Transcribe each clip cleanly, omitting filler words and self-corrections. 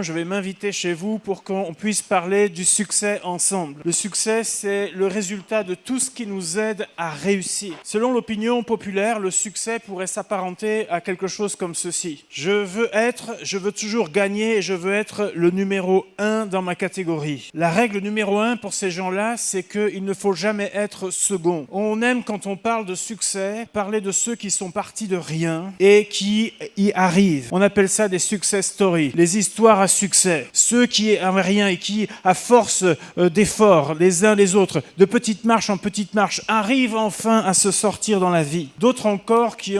Je vais m'inviter chez vous pour qu'on puisse parler du succès ensemble. Le succès, c'est le résultat de tout ce qui nous aide à réussir. Selon l'opinion populaire, le succès pourrait s'apparenter à quelque chose comme ceci. Je veux toujours gagner et je veux être le numéro 1 dans ma catégorie. La règle numéro 1 pour ces gens-là, c'est qu'il ne faut jamais être second. On aime, quand on parle de succès, parler de ceux qui sont partis de rien et qui y arrivent. On appelle ça des success stories, les histoires à succès. Ceux qui n'avaient rien et qui, à force d'efforts, les uns les autres, de petite marche en petite marche, arrivent enfin à se sortir dans la vie. D'autres encore qui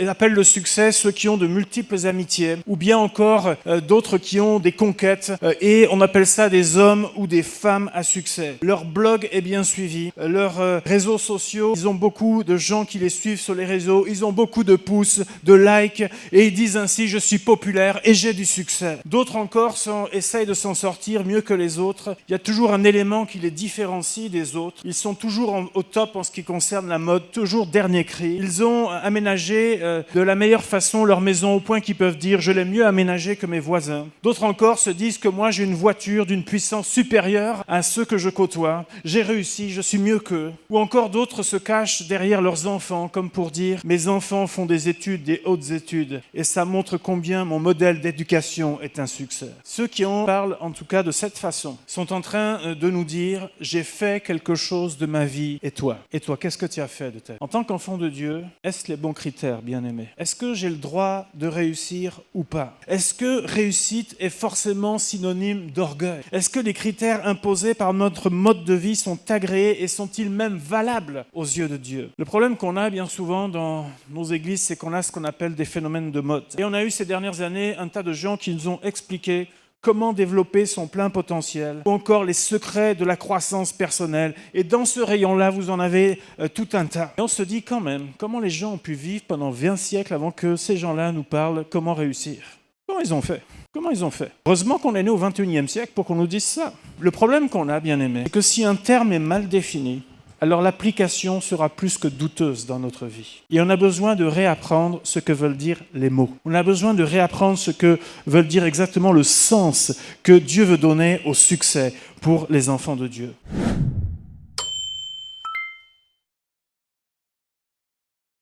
appellent le succès ceux qui ont de multiples amitiés, ou bien encore d'autres qui ont des conquêtes, et on appelle ça des hommes ou des femmes à succès. Leur blog est bien suivi, leurs réseaux sociaux, ils ont beaucoup de gens qui les suivent sur les réseaux, ils ont beaucoup de pouces, de likes, et ils disent ainsi: je suis populaire et j'ai du succès. D'autres encore essayent de s'en sortir mieux que les autres. Il y a toujours un élément qui les différencie des autres. Ils sont toujours au top en ce qui concerne la mode, toujours dernier cri. Ils ont aménagé de la meilleure façon leur maison au point qu'ils peuvent dire: je l'ai mieux aménagée que mes voisins. D'autres encore se disent que moi j'ai une voiture d'une puissance supérieure à ceux que je côtoie. J'ai réussi, je suis mieux qu'eux. Ou encore d'autres se cachent derrière leurs enfants comme pour dire: mes enfants font des études, des hautes études, et ça montre combien mon modèle d'éducation est un succès. Ceux qui en parlent, en tout cas de cette façon, sont en train de nous dire: j'ai fait quelque chose de ma vie, et toi, qu'est-ce que tu as fait de ta vie? En tant qu'enfant de Dieu, est-ce les bons critères, bien-aimés? Est-ce que j'ai le droit de réussir ou pas? Est-ce que réussite est forcément synonyme d'orgueil? Est-ce que les critères imposés par notre mode de vie sont agréés et sont-ils même valables aux yeux de Dieu? Le problème qu'on a bien souvent dans nos églises, c'est qu'on a ce qu'on appelle des phénomènes de mode. Et on a eu ces dernières années un tas de gens qui nous ont expliqué comment développer son plein potentiel, ou encore les secrets de la croissance personnelle. Et dans ce rayon-là, vous en avez tout un tas. Et on se dit quand même, comment les gens ont pu vivre pendant 20 siècles avant que ces gens-là nous parlent comment réussir? Comment ils ont fait? Comment ils ont fait? Heureusement qu'on est né au 21e siècle pour qu'on nous dise ça. Le problème qu'on a, bien aimé, c'est que si un terme est mal défini, alors l'application sera plus que douteuse dans notre vie. Et on a besoin de réapprendre ce que veulent dire les mots. On a besoin de réapprendre ce que veulent dire exactement le sens que Dieu veut donner au succès pour les enfants de Dieu.